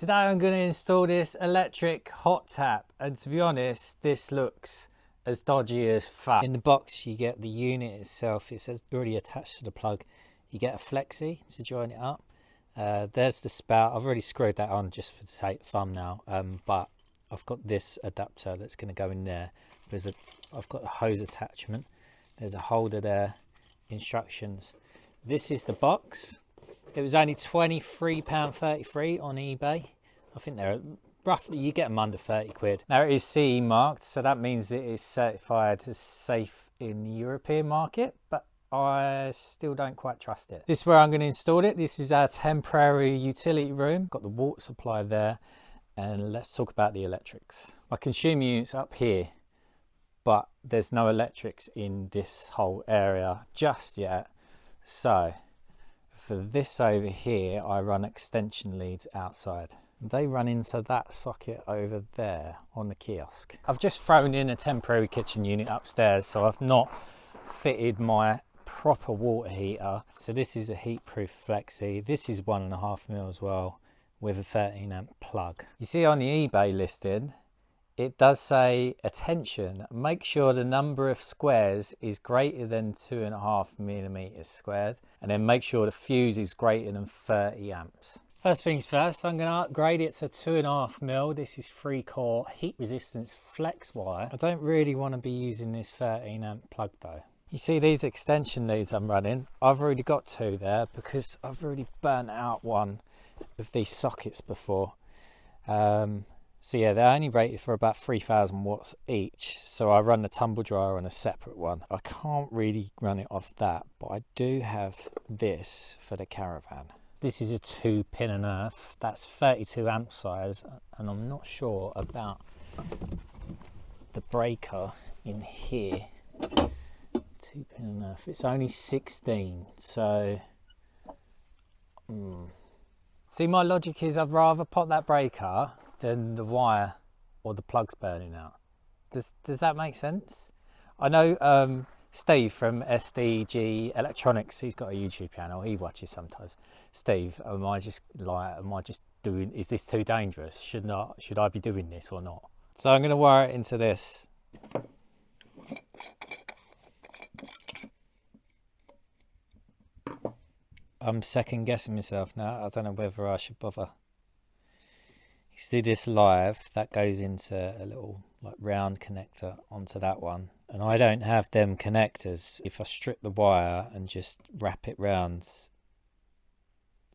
Today I'm going to install this electric hot tap, and to be honest, this looks as dodgy as fuck. In the box you get the unit itself. It says already attached to the plug. You get a flexi to join it up. There's the spout. I've already screwed that on just for the thumbnail, but I've got this adapter that's going to go in there. I've got a hose attachment. There's a holder there. Instructions. This is the box. It was only £23.33 on eBay. I think they're roughly, you get them under 30 quid. Now it is CE marked, so that means it is certified as safe in the European market, but I still don't quite trust it. This is where I'm going to install it. This is our temporary utility room. Got the water supply there, and let's talk about the electrics. My consumer unit's up here, but there's no electrics in this whole area just yet. So for this over here, I run extension leads outside. They run into that socket over there on the kiosk. I've just thrown in a temporary kitchen unit upstairs, so I've not fitted my proper water heater. So this is a heat-proof flexi. This is 1.5 mil as well, with a 13 amp plug. You see on the eBay listing, it does say, attention, make sure the number of squares is greater than 2.5 millimeters squared, and then make sure the fuse is greater than 30 amps. First things first, I'm going to upgrade it to 2.5 mil. This is 3-core heat resistance flex wire. I don't really want to be using this 13 amp plug though. You see these extension leads I'm running, I've already got 2 there because I've already burnt out one of these sockets before. So yeah, they're only rated for about 3,000 watts each. So I run the tumble dryer on a separate one. I can't really run it off that, but I do have this for the caravan. This is a 2-pin and earth. That's 32 amp size, and I'm not sure about the breaker in here. 2-pin and earth. It's only 16, so See, my logic is I'd rather pop that breaker than the wire or the plugs burning out. Does that make sense? I know Steve from SDG Electronics, he's got a YouTube channel, he watches sometimes. Steve, am I just doing, is this too dangerous? Should I be doing this or not? So I'm going to wire it into this. I'm second guessing myself now. I don't know whether I should bother. You see this live, that goes into a little like round connector onto that one, and I don't have them connectors. If I strip the wire and just wrap it round,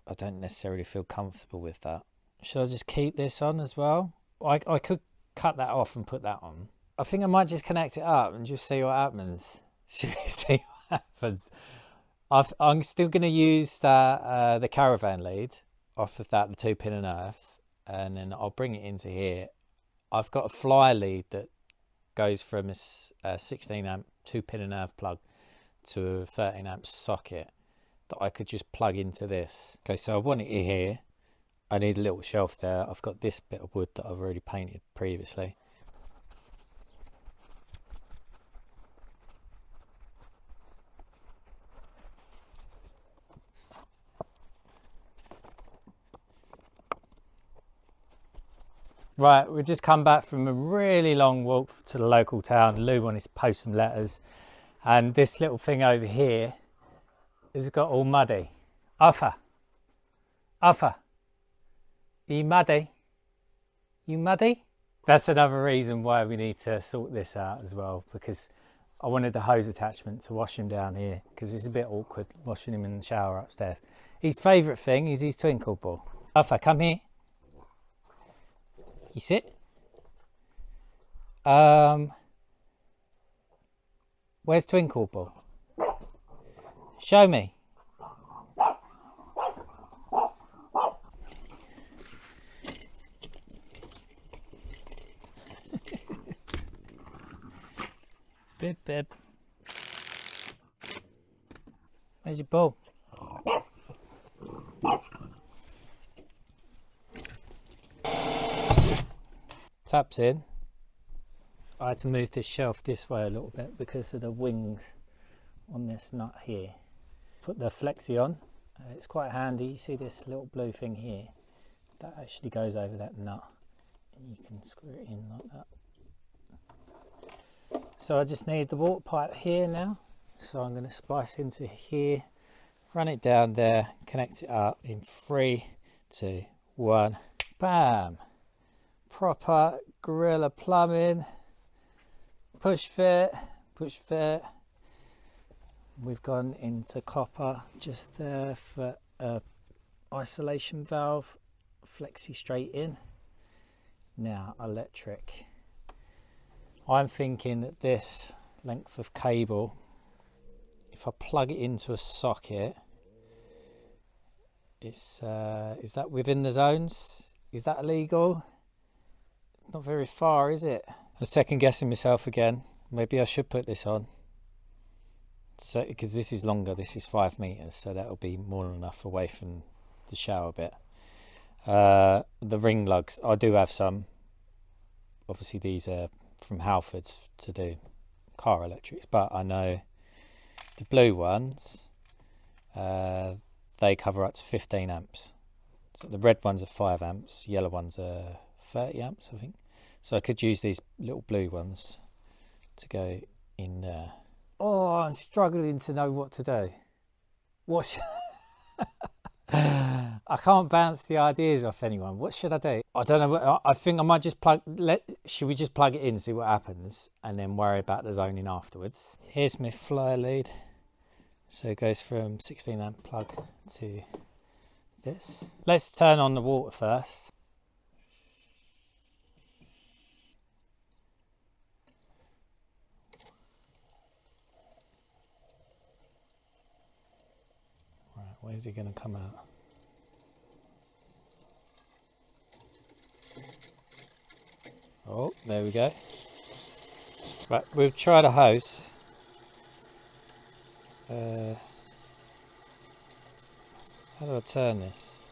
I don't necessarily feel comfortable with that. Should I just keep this on as well? I could cut that off and put that on. I think I might just connect it up and just see what happens. Should we see what happens? I'm still going to use that the caravan lead off of that, the 2-pin and earth. And then I'll bring it into here. I've got a fly lead that goes from a 16 amp 2-pin and earth plug to a 13 amp socket that I could just plug into this. Okay, so I want it here. I need a little shelf there. I've got this bit of wood that I've already painted previously. Right, we've just come back from a really long walk to the local town. Lou wanted to post some letters, and this little thing over here has got all muddy. Uffa, are you muddy? You muddy? That's another reason why we need to sort this out as well, because I wanted the hose attachment to wash him down here, because it's a bit awkward washing him in the shower upstairs. His favourite thing is his twinkle ball. Uffa, come here. You sit. Where's Twinkle Ball? Show me. Bib bib. Where's your ball? Taps in. I had to move this shelf this way a little bit because of the wings on this nut here. Put the flexi on. It's quite handy. You see this little blue thing here. that actually goes over that nut. And you can screw it in like that. So I just need the water pipe here now. So I'm going to splice into here, run it down there, connect it up in 3, 2, 1. Bam! Proper Gorilla plumbing. Push fit, push fit. We've gone into copper just there for a isolation valve, flexi straight in. Now electric. I'm thinking that this length of cable, if I plug it into a socket, it's is that within the zones? Is that illegal? Not very far, is it? I'm second guessing myself again. Maybe I should put this on. So, because this is longer, this is 5 meters, so that'll be more than enough away from the shower bit. The ring lugs, I do have some. Obviously, these are from Halfords to do car electrics, but I know the blue ones, they cover up to 15 amps. So the red ones are 5 amps, yellow ones are 30 amps, I think. So I could use these little blue ones to go in there. Oh, I'm struggling to know what to do. What I can't bounce the ideas off anyone. What should I do? I don't know. I think I might just should we just plug it in, see what happens, and then worry about the zoning afterwards? Here's my fly lead. So it goes from 16 amp plug to this. Let's turn on the water first. Where's he going to come out? Oh, there we go. Right, we've tried a hose. How do I turn this?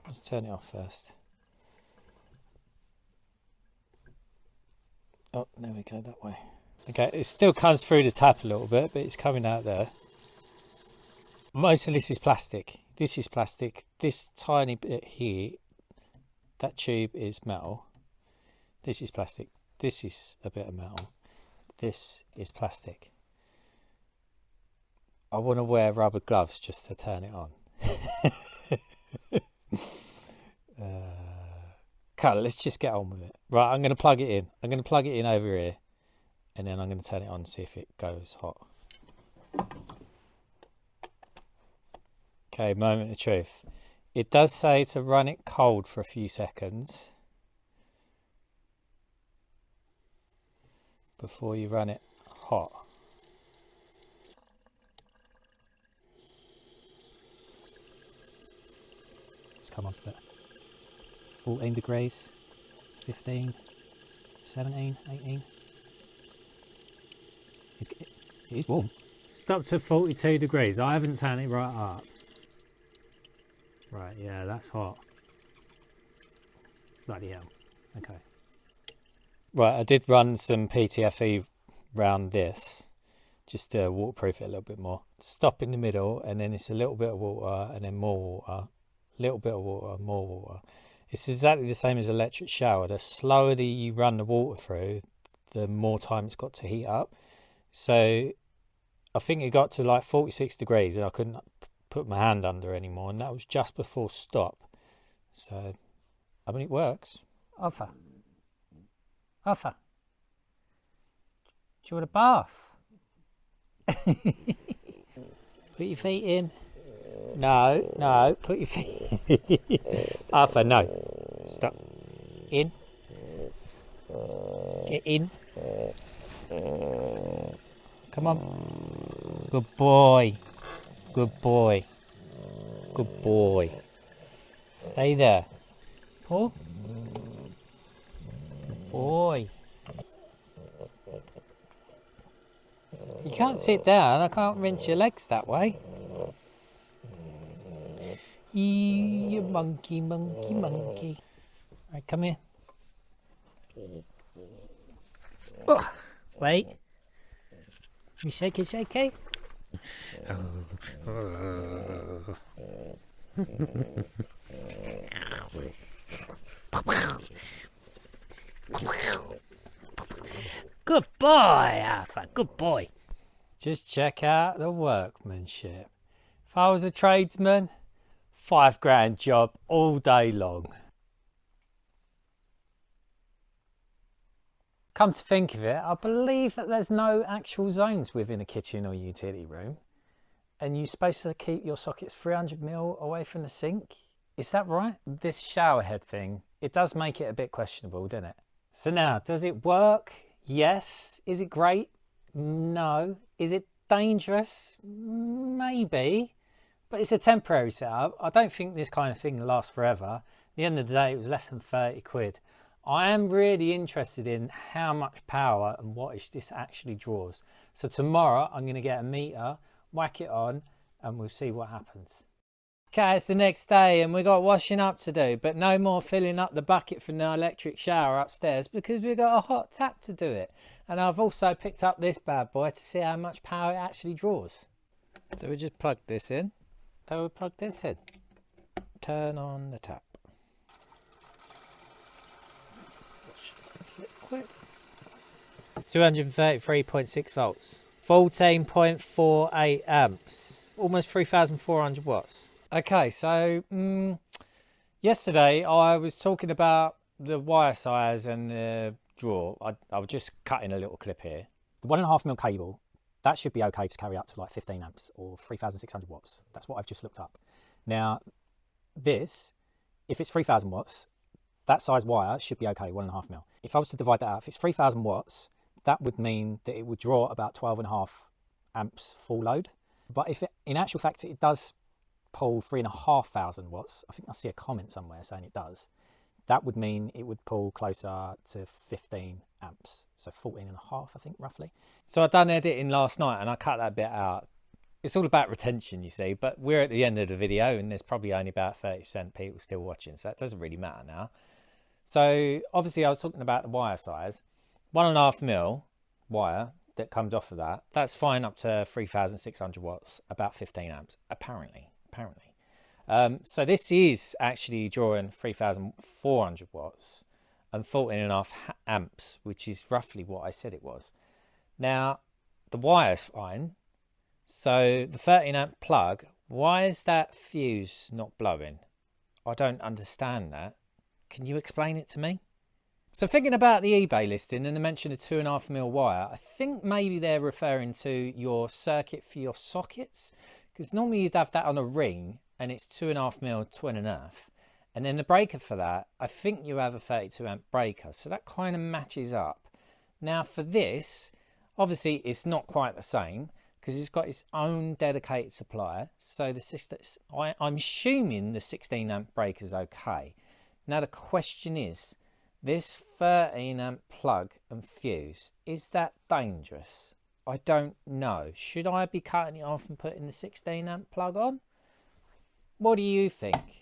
Let's turn it off first. Oh, there we go, that way. Okay, it still comes through the tap a little bit, but it's coming out there. Most of this is plastic. This is plastic. This tiny bit here, that tube is metal. This is plastic. This is a bit of metal. This is plastic. I want to wear rubber gloves just to turn it on. Carl, let's just get on with it. Right, I'm going to plug it in. I'm going to plug it in over here, and then I'm going to turn it on and see if it goes hot. Okay, moment of truth. It does say to run it cold for a few seconds before you run it hot. Let's come on to that. 14 degrees, 15, 17, 18. It is warm. Stop to 42 degrees. I haven't turned it right up. Right, yeah, that's hot. Bloody hell. Okay. Right, I did run some PTFE round this, just to waterproof it a little bit more. Stop in the middle, and then it's a little bit of water, and then more water. Little bit of water, more water. It's exactly the same as electric shower. The slower that you run the water through, the more time it's got to heat up. So I think it got to like 46 degrees, and I couldn't put my hand under anymore, and that was just before stop. So I mean, it works. Arthur, do you want a bath? Put your feet in. No, put your feet. Arthur, no, stop. In. Get in. Come on. Good boy. Good boy. Good boy. Stay there. Paul? Good boy. You can't sit down. I can't wrench your legs that way. You monkey. Right, come here. Oh, wait. You shaky? Good boy, Arthur, good boy. Just check out the workmanship. If I was a tradesman, £5 job all day long. Come to think of it, I believe that there's no actual zones within a kitchen or utility room. And you're supposed to keep your sockets 300mm away from the sink. Is that right? This shower head thing, it does make it a bit questionable, doesn't it? So now, does it work? Yes. Is it great? No. Is it dangerous? Maybe. But it's a temporary setup. I don't think this kind of thing lasts forever. At the end of the day, it was less than 30 quid. I am really interested in how much power and wattage this actually draws. So tomorrow, I'm going to get a meter, whack it on, and we'll see what happens. Okay, it's the next day and we got washing up to do, but no more filling up the bucket from the electric shower upstairs because we've got a hot tap to do it. And I've also picked up this bad boy to see how much power it actually draws. So we just plug this in. Oh, we plug this in. Turn on the tap. Liquid. 233.6 volts. 14.48 amps. Almost 3,400 watts. Okay, so yesterday I was talking about the wire size and the draw. I was just cutting a little clip here. The 1.5mm cable, that should be okay to carry up to like 15 amps or 3,600 watts. That's what I've just looked up. Now, this, if it's 3,000 watts, that size wire should be okay, 1.5mm. If I was to divide that out, if it's 3,000 watts, that would mean that it would draw about 12.5 amps full load. But if it, in actual fact, it does pull 3,500 watts, I think I see a comment somewhere saying it does, that would mean it would pull closer to 15 amps. So 14.5, I think, roughly. So I've done editing last night and I cut that bit out. It's all about retention, you see, but we're at the end of the video and there's probably only about 30% people still watching, so that doesn't really matter now. So obviously I was talking about the wire size. 1.5mm wire that comes off of that, that's fine up to 3,600 watts, about 15 amps, apparently. So this is actually drawing 3,400 watts and 14.5 amps, which is roughly what I said it was. Now, the wire's fine. So the 13 amp plug, why is that fuse not blowing? I don't understand that. Can you explain it to me? So thinking about the eBay listing and the mention of 2.5mm wire, I think maybe they're referring to your circuit for your sockets, because normally you'd have that on a ring and it's 2.5mm, 2.5. And then the breaker for that, I think you have a 32 amp breaker. So that kind of matches up. Now for this, obviously it's not quite the same because it's got its own dedicated supplier. So I'm assuming the 16 amp breaker is okay. Now the question is, this 13 amp plug and fuse, is that dangerous? I don't know. Should I be cutting it off and putting the 16 amp plug on? What do you think?